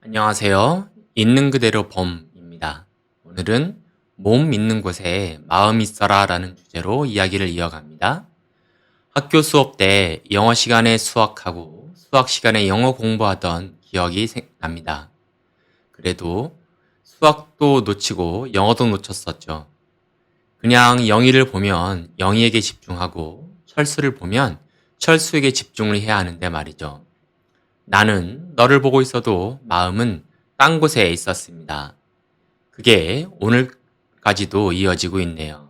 안녕하세요. 있는 그대로 봄입니다. 오늘은 몸 있는 곳에 마음 있어라 라는 주제로 이야기를 이어갑니다. 학교 수업 때 영어 시간에 수학하고 수학 시간에 영어 공부하던 기억이 납니다. 그래도 수학도 놓치고 영어도 놓쳤었죠. 그냥 영희를 보면 영희에게 집중하고 철수를 보면 철수에게 집중을 해야 하는데 말이죠. 나는 너를 보고 있어도 마음은 딴 곳에 있었습니다. 그게 오늘까지도 이어지고 있네요.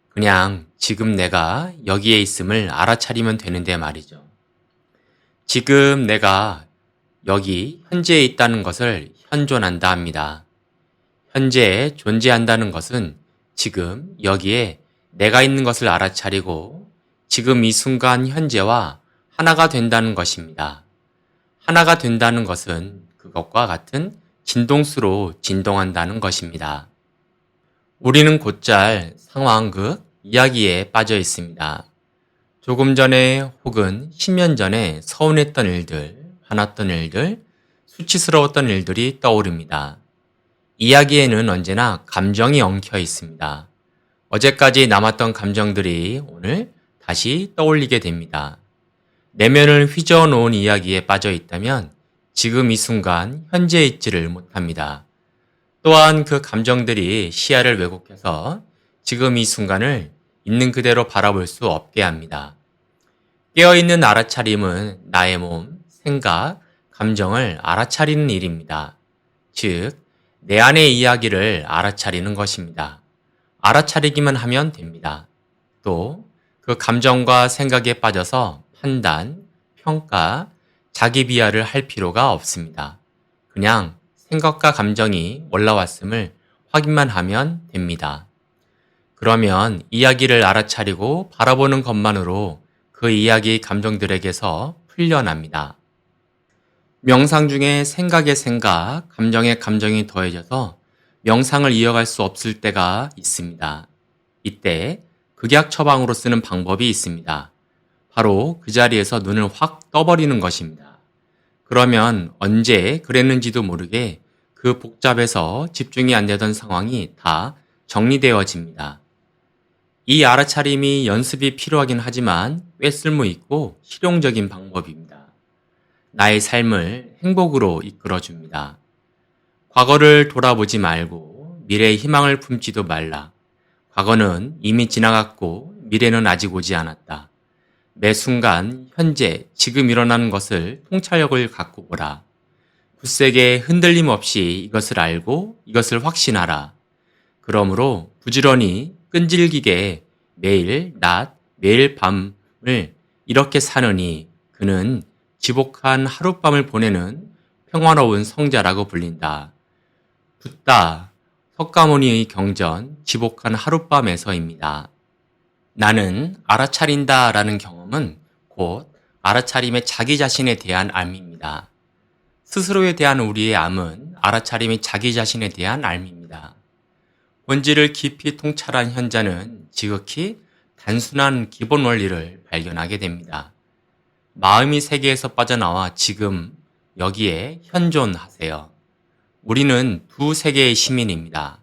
그냥 지금 내가 여기에 있음을 알아차리면 되는데 말이죠. 지금 내가 여기 현재에 있다는 것을 현존한다 합니다. 현재에 존재한다는 것은 지금 여기에 내가 있는 것을 알아차리고 지금 이 순간 현재와 하나가 된다는 것입니다. 하나가 된다는 것은 그것과 같은 진동수로 진동한다는 것입니다. 우리는 곧잘 상황극 이야기에 빠져 있습니다. 조금 전에 혹은 10년 전에 서운했던 일들, 화났던 일들, 수치스러웠던 일들이 떠오릅니다. 이야기에는 언제나 감정이 엉켜 있습니다. 어제까지 남았던 감정들이 오늘 다시 떠올리게 됩니다. 내면을 휘저어 놓은 이야기에 빠져 있다면 지금 이 순간 현재에 있지를 못합니다. 또한 그 감정들이 시야를 왜곡해서 지금 이 순간을 있는 그대로 바라볼 수 없게 합니다. 깨어있는 알아차림은 나의 몸, 생각, 감정을 알아차리는 일입니다. 즉, 내 안의 이야기를 알아차리는 것입니다. 알아차리기만 하면 됩니다. 또 그 감정과 생각에 빠져서 판단, 평가, 자기 비하를 할 필요가 없습니다. 그냥 생각과 감정이 올라왔음을 확인만 하면 됩니다. 그러면 이야기를 알아차리고 바라보는 것만으로 그 이야기 감정들에게서 풀려납니다. 명상 중에 생각의 생각, 감정의 감정이 더해져서 명상을 이어갈 수 없을 때가 있습니다. 이때 극약 처방으로 쓰는 방법이 있습니다. 바로 그 자리에서 눈을 확 떠버리는 것입니다. 그러면 언제 그랬는지도 모르게 그 복잡해서 집중이 안 되던 상황이 다 정리되어집니다. 이 알아차림이 연습이 필요하긴 하지만 꽤 쓸모있고 실용적인 방법입니다. 나의 삶을 행복으로 이끌어줍니다. 과거를 돌아보지 말고 미래의 희망을 품지도 말라. 과거는 이미 지나갔고 미래는 아직 오지 않았다. 매 순간, 현재, 지금 일어나는 것을 통찰력을 갖고 보라. 굳세게 흔들림 없이 이것을 알고 이것을 확신하라. 그러므로 부지런히 끈질기게 매일 낮, 매일 밤을 이렇게 사느니 그는 지복한 하룻밤을 보내는 평화로운 성자라고 불린다. 붓다, 석가모니의 경전, 지복한 하룻밤에서입니다. 나는 알아차린다 라는 경험은 곧 알아차림의 자기 자신에 대한 암입니다. 스스로에 대한 우리의 암은 알아차림의 자기 자신에 대한 암입니다. 본질을 깊이 통찰한 현자는 지극히 단순한 기본 원리를 발견하게 됩니다. 마음이 세계에서 빠져나와 지금 여기에 현존하세요. 우리는 두 세계의 시민입니다.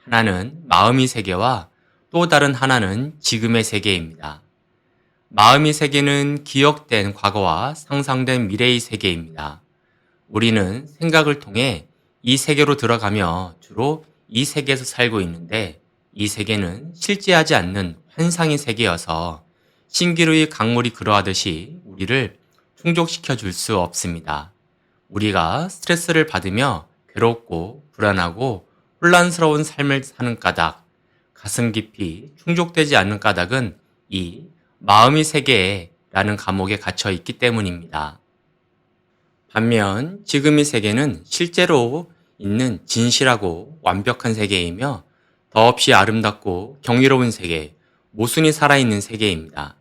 하나는 마음의 세계와 또 다른 하나는 지금의 세계입니다. 마음의 세계는 기억된 과거와 상상된 미래의 세계입니다. 우리는 생각을 통해 이 세계로 들어가며 주로 이 세계에서 살고 있는데 이 세계는 실제하지 않는 환상의 세계여서 신기루의 강물이 그러하듯이 우리를 충족시켜 줄 수 없습니다. 우리가 스트레스를 받으며 괴롭고 불안하고 혼란스러운 삶을 사는 까닭, 가슴 깊이 충족되지 않는 까닭은 이 마음의 세계라는 감옥에 갇혀 있기 때문입니다. 반면 지금의 세계는 실제로 있는 진실하고 완벽한 세계이며 더없이 아름답고 경이로운 세계, 모순이 살아있는 세계입니다.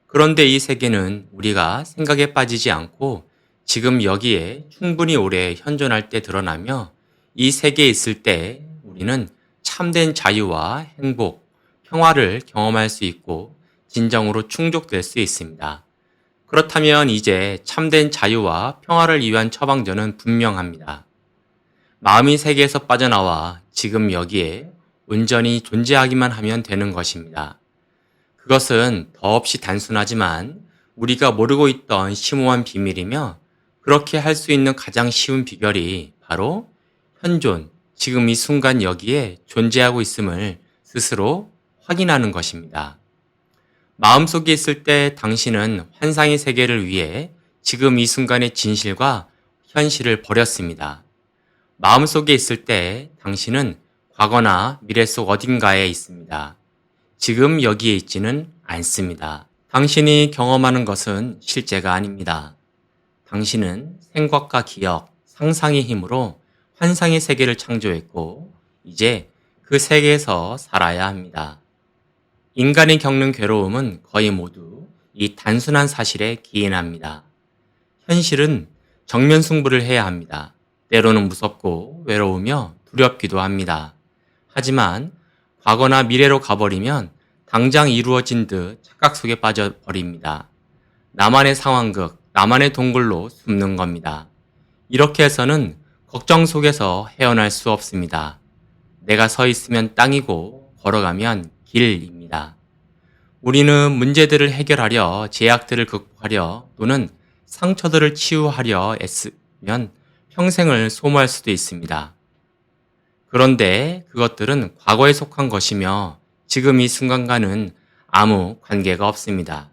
그런데 이 세계는 우리가 생각에 빠지지 않고 지금 여기에 충분히 오래 현존할 때 드러나며 이 세계에 있을 때 우리는 참된 자유와 행복, 평화를 경험할 수 있고 진정으로 충족될 수 있습니다. 그렇다면 이제 참된 자유와 평화를 위한 처방전은 분명합니다. 마음의 세계에서 빠져나와 지금 여기에 온전히 존재하기만 하면 되는 것입니다. 그것은 더없이 단순하지만 우리가 모르고 있던 심오한 비밀이며 그렇게 할 수 있는 가장 쉬운 비결이 바로 현존, 지금 이 순간 여기에 존재하고 있음을 스스로 확인하는 것입니다. 마음속에 있을 때 당신은 환상의 세계를 위해 지금 이 순간의 진실과 현실을 버렸습니다. 마음속에 있을 때 당신은 과거나 미래 속 어딘가에 있습니다. 지금 여기에 있지는 않습니다. 당신이 경험하는 것은 실제가 아닙니다. 당신은 생각과 기억, 상상의 힘으로 환상의 세계를 창조했고 이제 그 세계에서 살아야 합니다. 인간이 겪는 괴로움은 거의 모두 이 단순한 사실에 기인합니다. 현실은 정면 승부를 해야 합니다. 때로는 무섭고 외로우며 두렵기도 합니다. 하지만 과거나 미래로 가버리면 당장 이루어진 듯 착각 속에 빠져버립니다. 나만의 상황극, 나만의 동굴로 숨는 겁니다. 이렇게 해서는 걱정 속에서 헤어날 수 없습니다. 내가 서 있으면 땅이고 걸어가면 길입니다. 우리는 문제들을 해결하려, 제약들을 극복하려 또는 상처들을 치유하려 애쓰면 평생을 소모할 수도 있습니다. 그런데 그것들은 과거에 속한 것이며 지금 이 순간과는 아무 관계가 없습니다.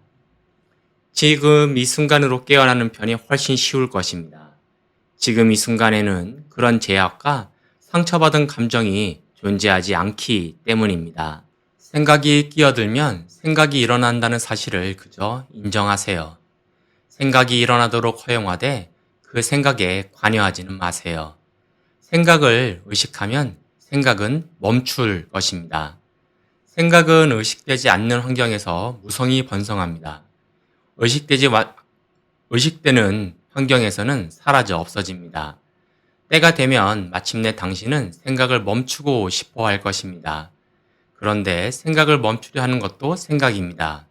지금 이 순간으로 깨어나는 편이 훨씬 쉬울 것입니다. 지금 이 순간에는 그런 제약과 상처받은 감정이 존재하지 않기 때문입니다. 생각이 끼어들면 생각이 일어난다는 사실을 그저 인정하세요. 생각이 일어나도록 허용하되 그 생각에 관여하지는 마세요. 생각을 의식하면 생각은 멈출 것입니다. 생각은 의식되지 않는 환경에서 무성히 번성합니다. 의식되는 환경에서는 사라져 없어집니다. 때가 되면 마침내 당신은 생각을 멈추고 싶어 할 것입니다. 그런데 생각을 멈추려 하는 것도 생각입니다.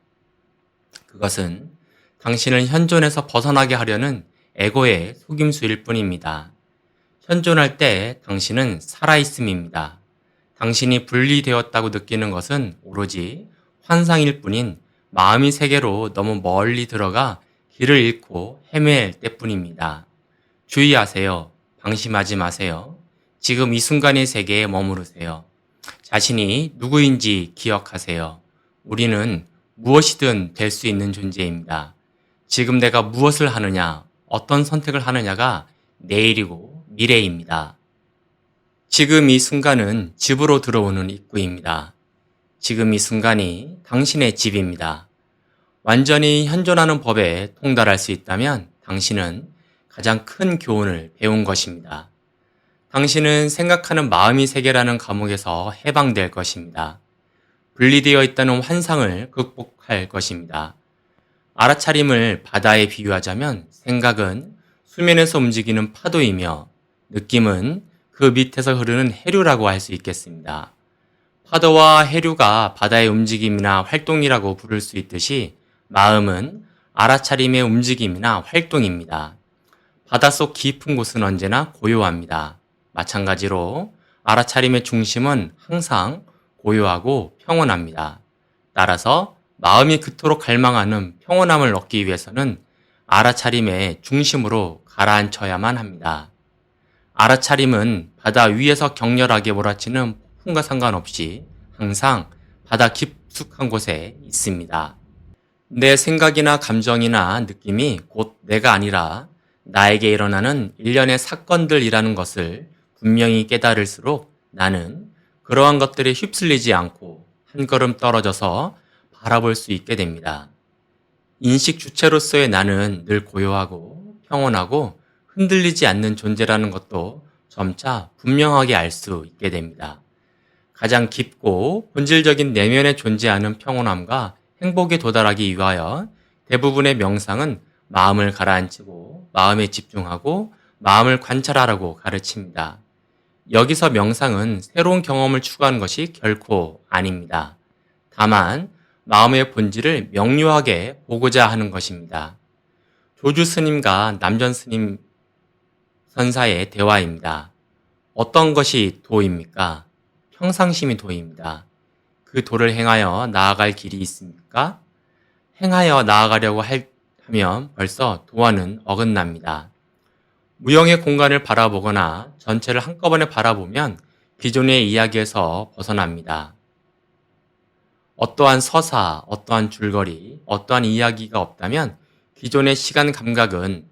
그것은 당신을 현존에서 벗어나게 하려는 에고의 속임수일 뿐입니다. 현존할 때 당신은 살아있음입니다. 당신이 분리되었다고 느끼는 것은 오로지 환상일 뿐인 마음의 세계로 너무 멀리 들어가 길을 잃고 헤맬 때뿐입니다. 주의하세요. 방심하지 마세요. 지금 이 순간의 세계에 머무르세요. 자신이 누구인지 기억하세요. 우리는 무엇이든 될 수 있는 존재입니다. 지금 내가 무엇을 하느냐, 어떤 선택을 하느냐가 내일이고 미래입니다. 지금 이 순간은 집으로 들어오는 입구입니다. 지금 이 순간이 당신의 집입니다. 완전히 현존하는 법에 통달할 수 있다면 당신은 가장 큰 교훈을 배운 것입니다. 당신은 생각하는 마음의 세계라는 감옥에서 해방될 것입니다. 분리되어 있다는 환상을 극복할 것입니다. 알아차림을 바다에 비유하자면 생각은 수면에서 움직이는 파도이며 느낌은 그 밑에서 흐르는 해류라고 할 수 있겠습니다. 파도와 해류가 바다의 움직임이나 활동이라고 부를 수 있듯이 마음은 알아차림의 움직임이나 활동입니다. 바닷속 깊은 곳은 언제나 고요합니다. 마찬가지로 알아차림의 중심은 항상 고요하고 평온합니다. 따라서 마음이 그토록 갈망하는 평온함을 얻기 위해서는 알아차림의 중심으로 가라앉혀야만 합니다. 알아차림은 바다 위에서 격렬하게 몰아치는 폭풍과 상관없이 항상 바다 깊숙한 곳에 있습니다. 내 생각이나 감정이나 느낌이 곧 내가 아니라 나에게 일어나는 일련의 사건들이라는 것을 분명히 깨달을수록 나는 그러한 것들에 휩쓸리지 않고 한 걸음 떨어져서 바라볼 수 있게 됩니다. 인식 주체로서의 나는 늘 고요하고 평온하고 흔들리지 않는 존재라는 것도 점차 분명하게 알 수 있게 됩니다. 가장 깊고 본질적인 내면에 존재하는 평온함과 행복에 도달하기 위하여 대부분의 명상은 마음을 가라앉히고 마음에 집중하고 마음을 관찰하라고 가르칩니다. 여기서 명상은 새로운 경험을 추구하는 것이 결코 아닙니다. 다만 마음의 본질을 명료하게 보고자 하는 것입니다. 조주 스님과 남전 스님 선사의 대화입니다. 어떤 것이 도입니까? 평상심이 도입니다. 그 도를 행하여 나아갈 길이 있습니까? 행하여 나아가려고 하면 벌써 도와는 어긋납니다. 무형의 공간을 바라보거나 전체를 한꺼번에 바라보면 기존의 이야기에서 벗어납니다. 어떠한 서사, 어떠한 줄거리, 어떠한 이야기가 없다면 기존의 시간 감각은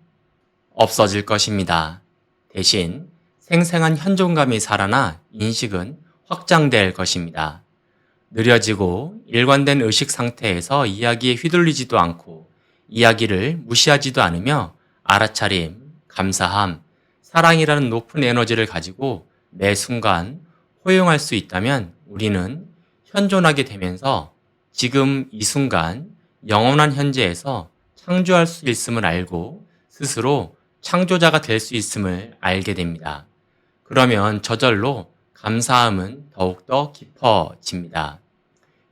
없어질 것입니다. 대신 생생한 현존감이 살아나 인식은 확장될 것입니다. 느려지고 일관된 의식 상태에서 이야기에 휘둘리지도 않고 이야기를 무시하지도 않으며 알아차림, 감사함, 사랑이라는 높은 에너지를 가지고 매 순간 포용할 수 있다면 우리는 현존하게 되면서 지금 이 순간 영원한 현재에서 창조할 수 있음을 알고 스스로 창조자가 될 수 있음을 알게 됩니다. 그러면 저절로 감사함은 더욱더 깊어집니다.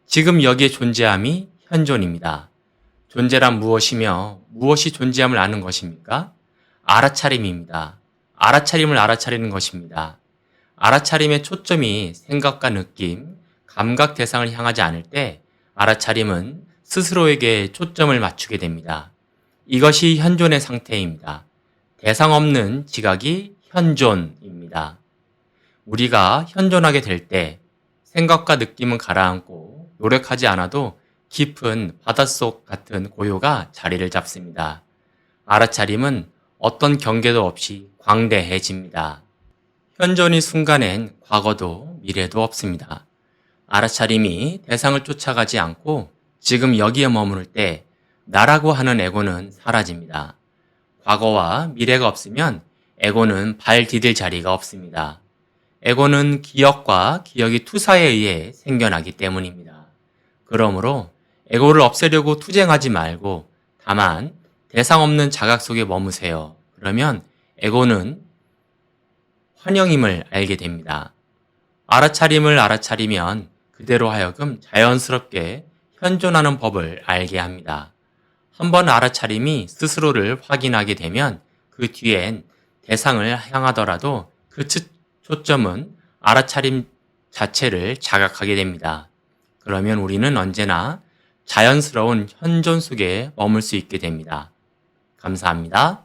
지금 여기에 존재함이 현존입니다. 존재란 무엇이며 무엇이 존재함을 아는 것입니까? 알아차림입니다. 알아차림을 알아차리는 것입니다. 알아차림의 초점이 생각과 느낌, 감각 대상을 향하지 않을 때 알아차림은 스스로에게 초점을 맞추게 됩니다. 이것이 현존의 상태입니다. 대상 없는 지각이 현존입니다. 우리가 현존하게 될 때 생각과 느낌은 가라앉고 노력하지 않아도 깊은 바닷속 같은 고요가 자리를 잡습니다. 알아차림은 어떤 경계도 없이 광대해집니다. 현존의 순간엔 과거도 미래도 없습니다. 알아차림이 대상을 쫓아가지 않고 지금 여기에 머무를 때 나라고 하는 에고는 사라집니다. 과거와 미래가 없으면 에고는 발 디딜 자리가 없습니다. 에고는 기억과 기억의 투사에 의해 생겨나기 때문입니다. 그러므로 에고를 없애려고 투쟁하지 말고 다만 대상 없는 자각 속에 머무세요. 그러면 에고는 환영임을 알게 됩니다. 알아차림을 알아차리면 그대로 하여금 자연스럽게 현존하는 법을 알게 합니다. 한번 알아차림이 스스로를 확인하게 되면 그 뒤엔 대상을 향하더라도 그 초점은 알아차림 자체를 자각하게 됩니다. 그러면 우리는 언제나 자연스러운 현존 속에 머물 수 있게 됩니다. 감사합니다.